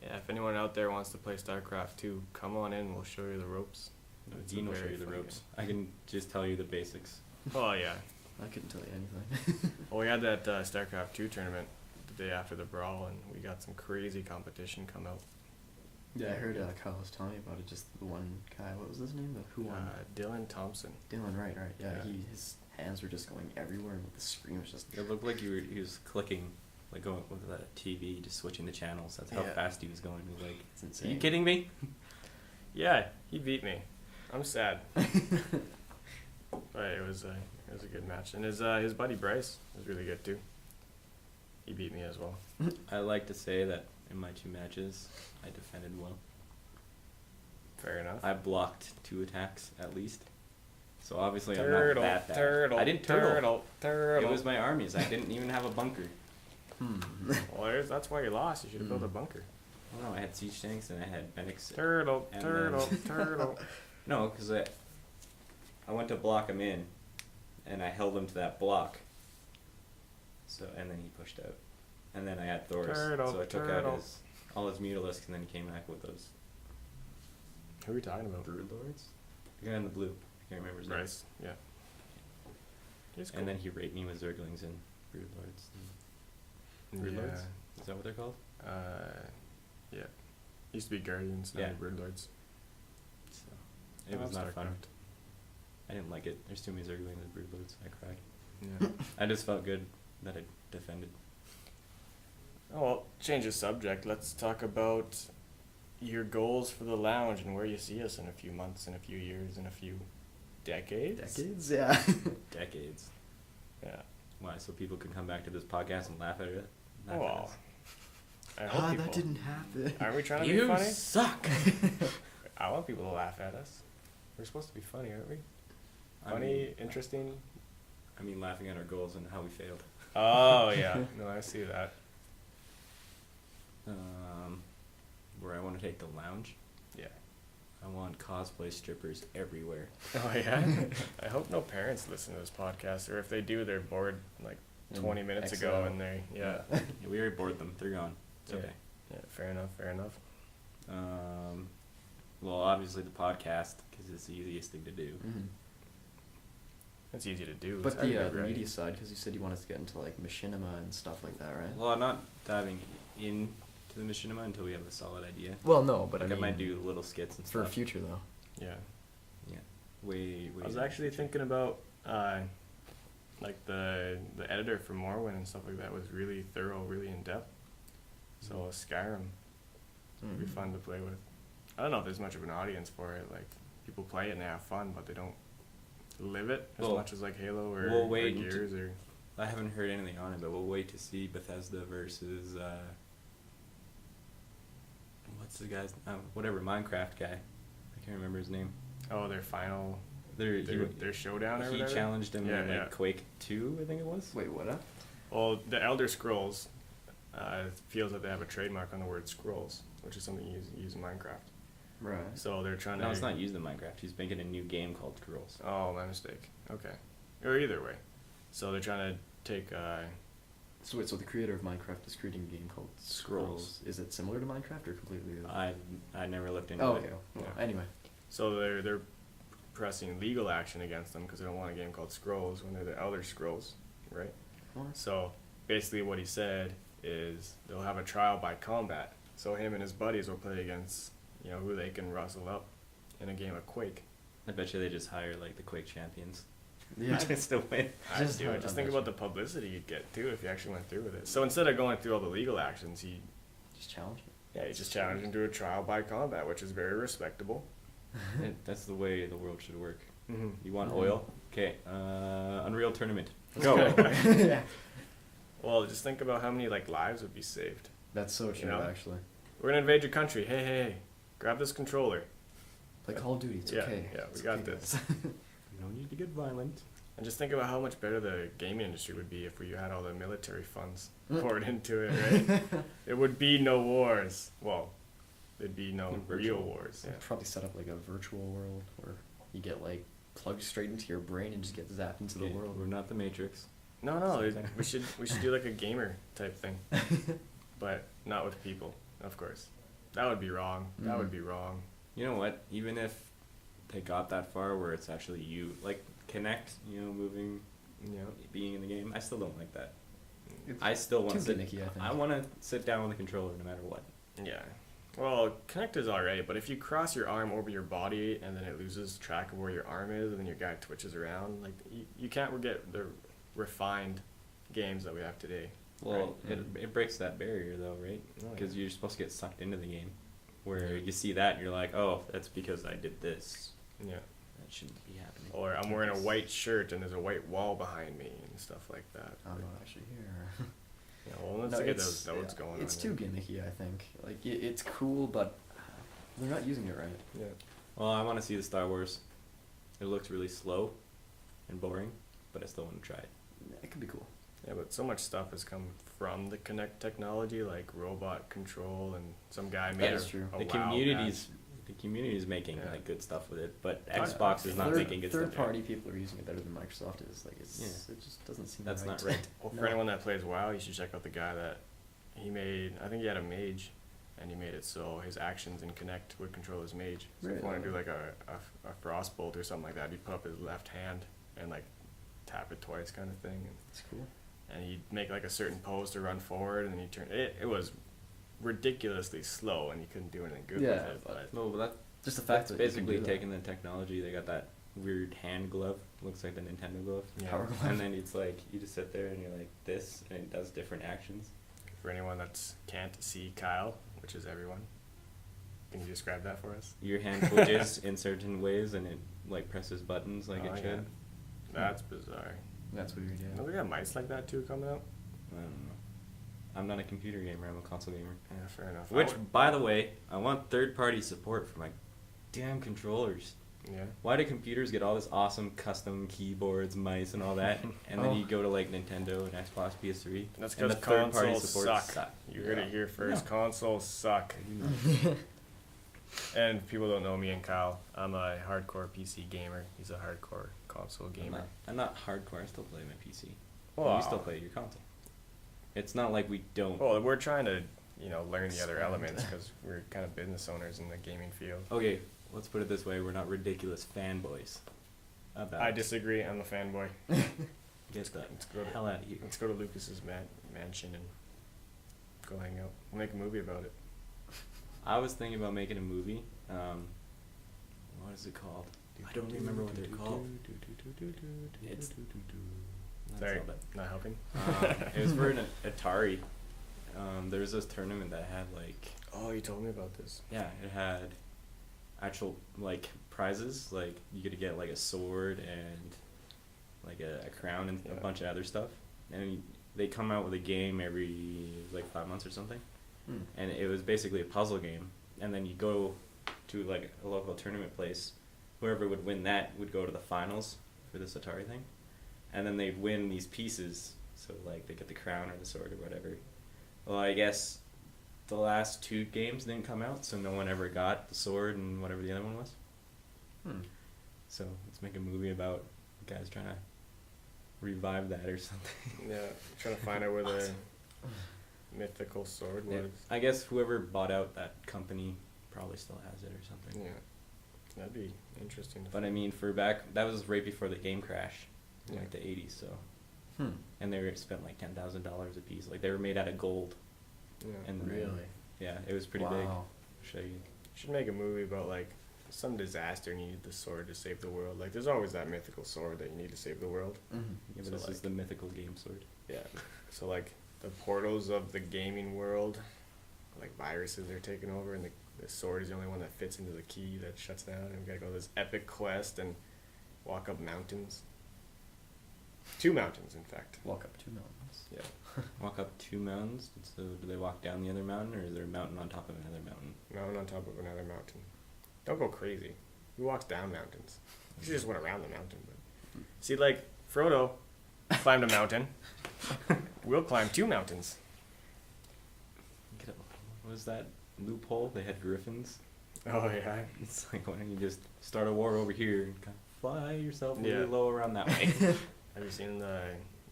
Yeah, if anyone out there wants to play StarCraft 2, come on in. We'll show you the ropes. Dean will show you the ropes. I can just tell you the basics. Oh, yeah. I couldn't tell you anything. Well, we had that StarCraft 2 tournament the day after the Brawl, and we got some crazy competition come out. Yeah, I heard Kyle was telling me about it, just the one guy, what was his name? Who won? Dylan Thompson. Dylan, right. Yeah, his hands were just going everywhere, and the screen was just... It looked like he was clicking, like going with that TV, just switching the channels. That's how fast he was going. He was like, it's insane. Are you kidding me? Yeah, he beat me. I'm sad. But it was a good match. And his buddy Bryce was really good too. He beat me as well. I like to say that in my 2 matches, I defended well. Fair enough. I blocked 2 attacks at least. So obviously turtle, I'm not that bad. Turtle, I didn't turtle. It was my armies. I didn't even have a bunker. Well, that's why you lost. You should have built a bunker. Well, no, I had siege tanks and I had medics. Turtle. No, because I went to block him in, and I held him to that block. So and then he pushed out, and then I had Thor's. So I took out all his Mutalisks, and then he came back with those. Who are we talking about? Brood Lords. The guy in the blue. I can't remember his name. Bryce. Yeah. He's cool. And then he raped me with Zerglings and Brood Lords. Brood Lords? Is that what they're called? Yeah. Used to be Guardians, now they're Brood Lords. So it was not fun. I didn't like it. There's too many Zerglings and Brood Lords. I cried. Yeah. I just felt good that I defended. Oh, well, change the subject. Let's talk about your goals for the lounge and where you see us in a few months, in a few years, in a few decades. Decades, yeah. Decades. Yeah. Why? So people can come back to this podcast and laugh at it? Well, I hope people... that didn't happen. Aren't we trying to You be funny? suck! I want people to laugh at us. We're supposed to be funny, aren't we? Funny, interesting. I mean, laughing at our goals and how we failed. Oh, yeah. No, I see that. Where I want to take the lounge? Yeah. I want cosplay strippers everywhere. Oh, yeah? I hope no parents listen to this podcast, or if they do, they're bored like 20 minutes ago, and they, Yeah, we already bored them. They're gone. It's okay. Yeah, fair enough. Well, obviously the podcast, because it's the easiest thing to do. Mm-hmm. It's easy to do. But the media side, because you said you wanted to get into like machinima and stuff like that, right? Well, I'm not diving into the machinima until we have a solid idea. Well, no, but like I mean, might do little skits and for stuff. future though. Yeah. Yeah. Way. I was actually thinking about like the editor for Morrowind and stuff like that was really thorough, really in depth. So Skyrim would be fun to play with. I don't know if there's much of an audience for it. Like people play it and they have fun, but they don't live it as much as like Halo or Gears or. I haven't heard anything on it, but we'll wait to see Bethesda versus what's the guy's whatever Minecraft guy. I can't remember his name. Oh, their final. Their showdown or whatever? He challenged him in Quake 2, I think it was. Wait, what? Well, the Elder Scrolls feels that they have a trademark on the word scrolls, which is something you use in Minecraft. Right. So they're trying to... No, it's not used in Minecraft. He's making a new game called Scrolls. Oh, my mistake. Okay. Or either way. So they're trying to take... So wait, so the creator of Minecraft is creating a game called Scrolls. Is it similar to Minecraft or completely... I never looked into it. Oh, okay. Well, anyway. So they're pressing legal action against them because they don't want a game called Scrolls when they're the Elder Scrolls, right? What? So basically what he said is they'll have a trial by combat. So him and his buddies will play against, who they can rustle up in a game of Quake. I bet you they just hire like the Quake champions. Yeah. Just to win. Just think about the publicity you'd get too if you actually went through with it. So instead of going through all the legal actions, he just challenged him. Yeah, he just challenged him to a trial by combat, which is very respectable. That's the way the world should work. Mm-hmm. You want oil? Okay. Unreal Tournament. Go. Yeah. Well, just think about how many lives would be saved. That's so true, actually. We're gonna invade your country. Hey, grab this controller. Like Call of Duty, it's okay. Yeah, it's we got okay, this. No need to get violent. And just think about how much better the gaming industry would be if we had all the military funds poured into it, right? There would be no wars. Well, there'd be no real wars. Yeah. Probably set up like a virtual world where you get plugged straight into your brain and just get zapped into the world. We're not the Matrix. No, we should do like a gamer type thing, but not with people, of course. That would be wrong. That would be wrong. You know what? Even if they got that far where it's actually you, like Kinect, moving, being in the game, I still don't like that. I still want to sit. Gimmicky, I think. I want to sit down with the controller no matter what. Yeah. Well, Kinect is alright, but if you cross your arm over your body and then it loses track of where your arm is and then your guy twitches around, like you can't get the refined games that we have today. Well, it breaks that barrier though, right? Because you're supposed to get sucked into the game. Where you see that and you're like, oh, that's because I did this. Yeah. That shouldn't be happening. Or I'm wearing a white shirt and there's a white wall behind me and stuff like that. I'm not actually here. Yeah, well, let's get those notes going. It's too gimmicky, I think. Like, it's cool, but they're not using it right. Yeah. Well, I want to see the Star Wars. It looks really slow and boring, but I still want to try it. It could be cool. Yeah, but so much stuff has come from the Kinect technology, like robot control, and some guy made a the community's making like good stuff with it, but Xbox is not making good stuff. Third-party people are using it better than Microsoft is. Like, it just doesn't seem That's right. not right. Well, for anyone that plays WoW, you should check out the guy that he made. I think he had a mage, and he made it so his actions in Kinect would control his mage. So if you want to do like a frostbolt or something like that, he'd put up his left hand and like tap it twice, kind of thing. That's cool. And he'd make like a certain pose to run forward, and then he'd turn. It was ridiculously slow, and you couldn't do anything good with it. But no, but that's just the fact that basically taking the technology. They got that weird hand glove, looks like the Nintendo glove. Yeah. Power glove. And then it's like you just sit there and you're like this, and it does different actions. For anyone that can't see Kyle, which is everyone, can you describe that for us? Your hand twitches in certain ways, and it like presses buttons like it should. Yeah. That's bizarre. That's weird, yeah. We got mice like that too coming out? I don't know. I'm not a computer gamer, I'm a console gamer. Yeah, fair enough. Which, by the way, I want third-party support for my damn controllers. Yeah. Why do computers get all this awesome custom keyboards, mice, and all that, and then you go to like Nintendo and Xbox, PS3? That's because consoles suck. You heard it here first. No. Consoles suck. And people don't know me and Kyle. I'm a hardcore PC gamer. He's a hardcore console gamer. I'm not hardcore. I still play my PC. Well, you still play your console. It's not like we don't. Well, we're trying to, learn the other elements because we're kind of business owners in the gaming field. Okay, let's put it this way: we're not ridiculous fanboys. I disagree. I'm a fanboy. Get the hell out of here. Let's go to Lucas's mansion and go hang out. We'll make a movie about it. I was thinking about making a movie. What is it called? I don't remember what they're called. It's sorry, not helping. It was for an Atari. There was this tournament that had like. Oh, you told me about this. Yeah, it had actual like prizes. Like you could get like a sword and like a crown and a bunch of other stuff. And they come out with a game every like 5 months or something. And it was basically a puzzle game, and then you go to like a local tournament place. Whoever would win that would go to the finals for this Atari thing, and then they'd win these pieces. So like they get the crown or the sword or whatever. Well, I guess the last 2 games didn't come out, so no one ever got the sword and whatever the other one was. So let's make a movie about guys trying to revive that or something. Yeah, trying to find out where the mythical sword was. Yeah. I guess whoever bought out that company probably still has it or something. Yeah, that'd be interesting. But I mean, that was right before the game crash, in like the 80s. So, and they spent like $10,000 a piece. Like they were made out of gold. Yeah. And really? Yeah, it was pretty big. I'll show you. You should make a movie about like some disaster and you need the sword to save the world. Like there's always that mythical sword that you need to save the world. Yeah, but so this is the mythical game sword. Yeah. So like the portals of the gaming world, like viruses are taking over, and the sword is the only one that fits into the key that shuts down, and we gotta go on this epic quest and walk up mountains. 2 mountains, in fact. Walk up 2 mountains. Yeah. Walk up 2 mountains. So do they walk down the other mountain, or is there a mountain on top of another mountain? Mountain on top of another mountain. Don't go crazy. Who walks down mountains? You should just went around the mountain. But see, like Frodo climbed a mountain. We'll climb 2 mountains. What was that loophole? They had griffins. Oh yeah. It's like, why don't you just start a war over here and kind of fly yourself really low around that way? Have you seen the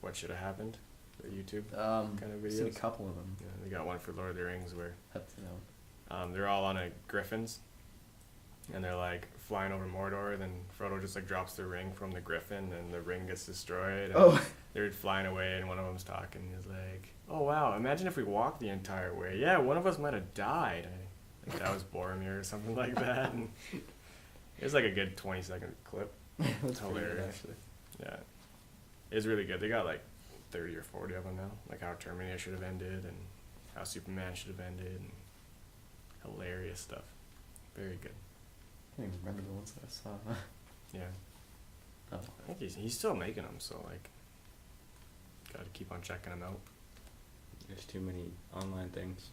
What Should Have Happened? The YouTube kind of I've seen a videos? couple of them. Yeah, they got one for Lord of the Rings where They're all on a griffins, and they're like flying over Mordor. Then Frodo just like drops the ring from the griffin, and the ring gets destroyed. And they're flying away, and one of them's talking. He's like, "Oh wow, imagine if we walked the entire way. Yeah, one of us might have died." I think that was Boromir or something like that. And it was like a good 20-second clip. That's hilarious, good, actually. Yeah, it was really good. They got like 30 or 40 of them now. Like how Terminator should have ended, and how Superman should have ended, and hilarious stuff. Very good. I can't even remember the ones that I saw. Yeah. Oh. I think he's still making them, so like, gotta keep on checking them out. There's too many online things.